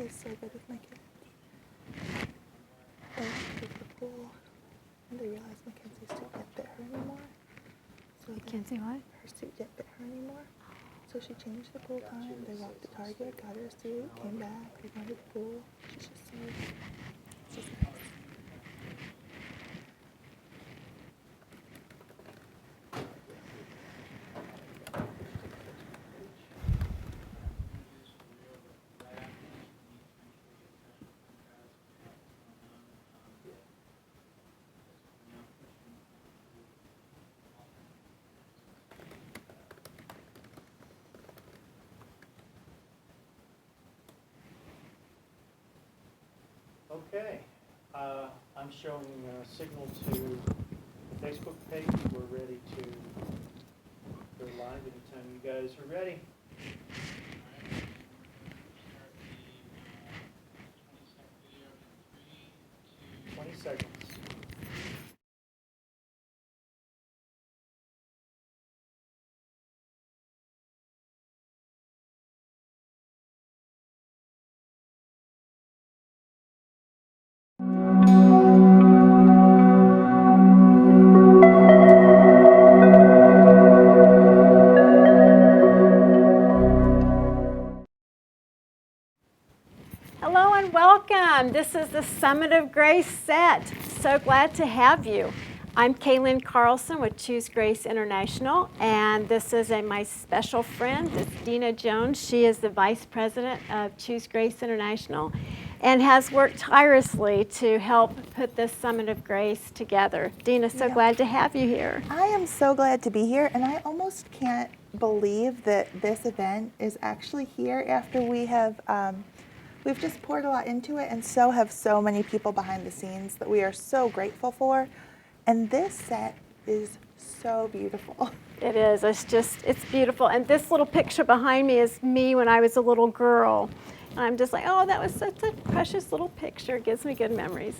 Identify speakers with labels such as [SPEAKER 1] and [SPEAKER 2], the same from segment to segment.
[SPEAKER 1] Mackenzie's so good with my kids. They went to the pool and they realized Mackenzie's suit didn't fit her anymore. So
[SPEAKER 2] Mackenzie what?
[SPEAKER 1] her suit didn't fit her anymore. So she changed the pool time. They walked to Target, got her a suit, came back, they went to the pool. She's just so, it's just nice.
[SPEAKER 3] Okay, I'm showing a signal to the Facebook page. We're ready to go live anytime you guys are ready. 20 seconds.
[SPEAKER 2] Hello and welcome. This is the Summit of Grace set. So glad to have you. I'm Kaylin Carlson with Choose Grace International, and this is my special friend, it's Dina Jones. She is the Vice President of Choose Grace International and has worked tirelessly to help put this Summit of Grace together. Dina, so glad to have you here.
[SPEAKER 1] I am so glad to be here, and I almost can't believe that this event is actually here after we have we've just poured a lot into it, and so have so many people behind the scenes that we are so grateful for. And this set is so beautiful.
[SPEAKER 2] It is. It's beautiful. And this little picture behind me is me when I was a little girl. And I'm just like, oh, that was such a precious little picture. It gives me good memories.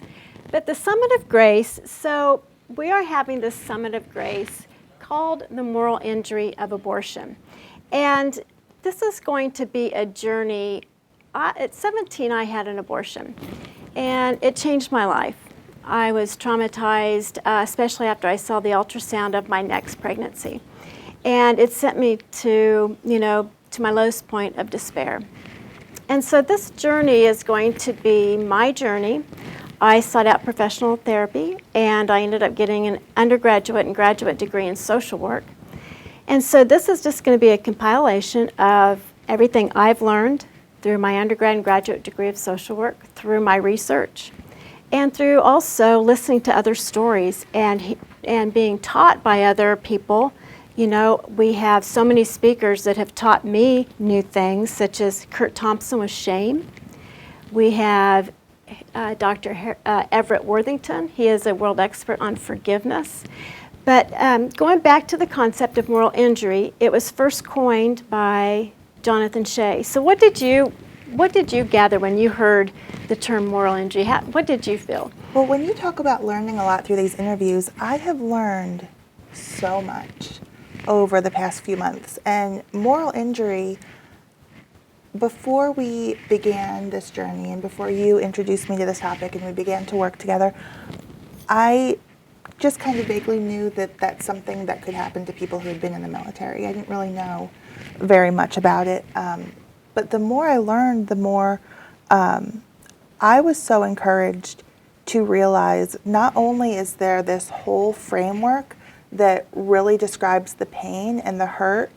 [SPEAKER 2] But the Summit of Grace, so we are having this Summit of Grace called the Moral Injury of Abortion. And this is going to be a journey. At 17, I had an abortion, and it changed my life. I was traumatized, especially after I saw the ultrasound of my next pregnancy. And it sent me to, to my lowest point of despair. And so this journey is going to be my journey. I sought out professional therapy, and I ended up getting an undergraduate and graduate degree in social work. And so this is just going to be a compilation of everything I've learned through my undergrad and graduate degree of social work, through my research, and through also listening to other stories and being taught by other people. We have so many speakers that have taught me new things, such as Kurt Thompson with shame. We have Dr. Everett Worthington. He is a world expert on forgiveness. But going back to the concept of moral injury, it was first coined by Jonathan Shay. So what did you gather when you heard the term moral injury? What did you feel?
[SPEAKER 1] Well, when you talk about learning a lot through these interviews, I have learned so much over the past few months. And moral injury, before we began this journey and before you introduced me to this topic and we began to work together, I just kind of vaguely knew that that's something that could happen to people who had been in the military. I didn't really know very much about it. But the more I learned, the more I was so encouraged to realize not only is there this whole framework that really describes the pain and the hurt,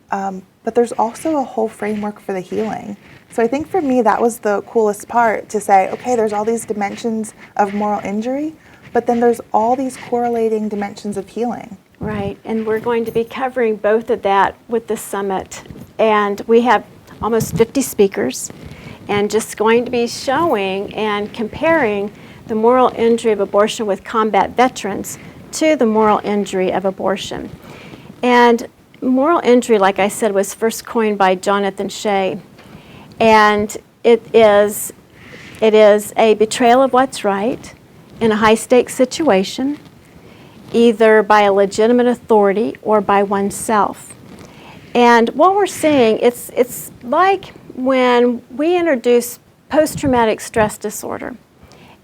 [SPEAKER 1] but there's also a whole framework for the healing. So I think for me that was the coolest part, to say, okay, there's all these dimensions of moral injury, but then there's all these correlating dimensions of healing.
[SPEAKER 2] Right, and we're going to be covering both of that with the summit. And we have almost 50 speakers, and just going to be showing and comparing the moral injury of abortion with combat veterans to the moral injury of abortion. And moral injury, like I said, was first coined by Jonathan Shay. And it is a betrayal of what's right in a high-stakes situation, either by a legitimate authority or by oneself. And what we're seeing, it's like when we introduce post-traumatic stress disorder,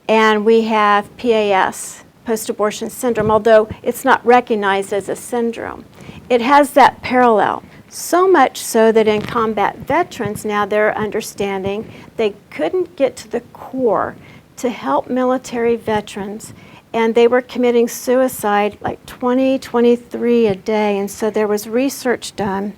[SPEAKER 2] and we have PAS, post-abortion syndrome, although it's not recognized as a syndrome. It has that parallel, so much so that in combat veterans now they're understanding they couldn't get to the core to help military veterans, and they were committing suicide like 20, 23 a day, and so there was research done,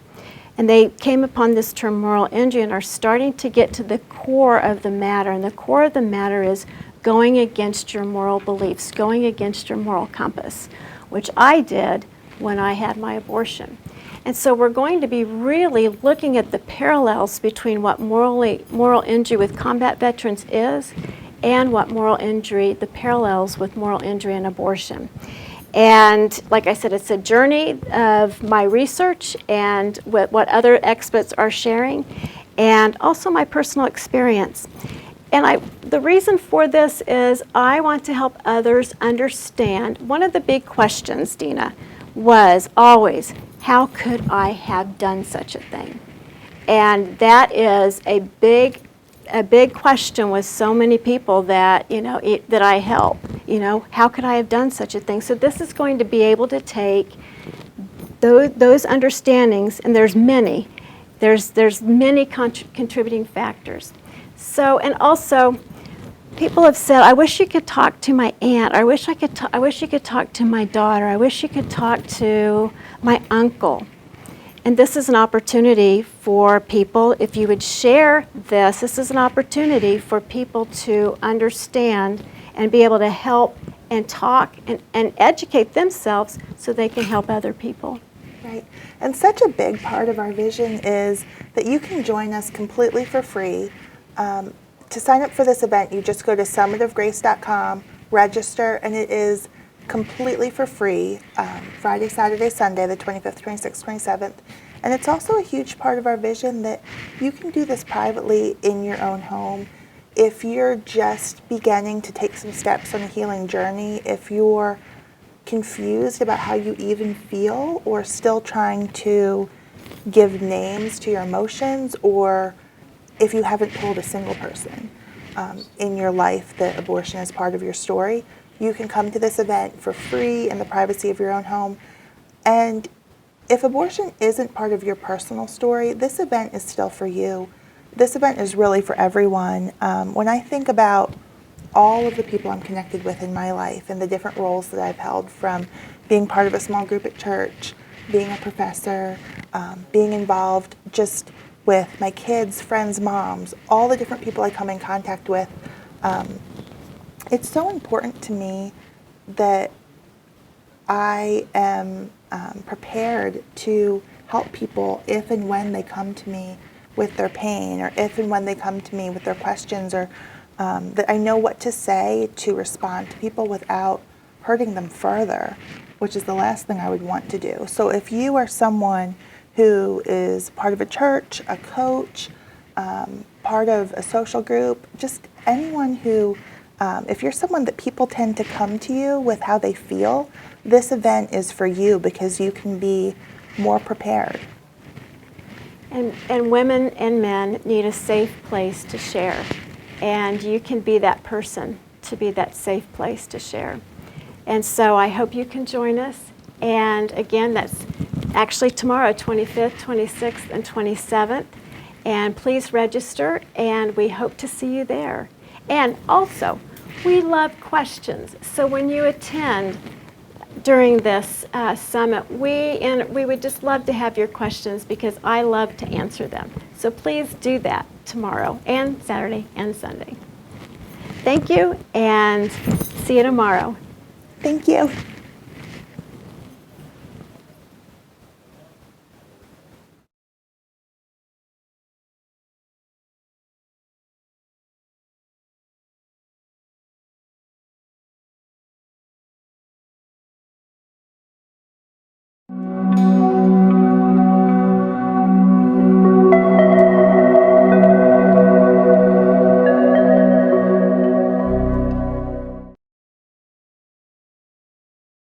[SPEAKER 2] and they came upon this term moral injury and are starting to get to the core of the matter, and the core of the matter is going against your moral beliefs, going against your moral compass, which I did when I had my abortion. And so we're going to be really looking at the parallels between what moral injury with combat veterans is and what moral injury, the parallels with moral injury and abortion. And like I said, it's a journey of my research and what other experts are sharing, and also my personal experience. And the reason for this is I want to help others understand. One of the big questions, Dina, was always, how could I have done such a thing? And that is a big question with so many people that, that I help. How could I have done such a thing? So this is going to be able to take those understandings, and there's many contributing factors. So, and also, people have said, I wish you could talk to my aunt. I wish you could talk to my daughter. I wish you could talk to my uncle. And this is an opportunity for people, if you would share this is an opportunity for people to understand and be able to help and talk and educate themselves so they can help other people.
[SPEAKER 1] Right. And such a big part of our vision is that you can join us completely for free. To sign up for this event, you just go to summitofgrace.com, register, and it is completely for free, Friday, Saturday, Sunday, the 25th, 26th, 27th. And it's also a huge part of our vision that you can do this privately in your own home. If you're just beginning to take some steps on a healing journey, if you're confused about how you even feel, or still trying to give names to your emotions, or if you haven't told a single person in your life that abortion is part of your story, you can come to this event for free in the privacy of your own home. And if abortion isn't part of your personal story, this event is still for you. This event is really for everyone. When I think about all of the people I'm connected with in my life and the different roles that I've held, from being part of a small group at church, being a professor, being involved just with my kids, friends, moms, all the different people I come in contact with, it's so important to me that I am prepared to help people if and when they come to me with their pain, or if and when they come to me with their questions, or that I know what to say to respond to people without hurting them further, which is the last thing I would want to do. So if you are someone who is part of a church, a coach, part of a social group, just anyone who, if you're someone that people tend to come to you with how they feel, this event is for you, because you can be more prepared.
[SPEAKER 2] And women and men need a safe place to share. And you can be that person to be that safe place to share. And so I hope you can join us. And again, that's actually tomorrow, 25th, 26th, and 27th. And please register, and we hope to see you there. And also, we love questions. So when you attend during this summit, we would just love to have your questions, because I love to answer them. So please do that tomorrow and Saturday and Sunday. Thank you, and see you tomorrow.
[SPEAKER 1] Thank you.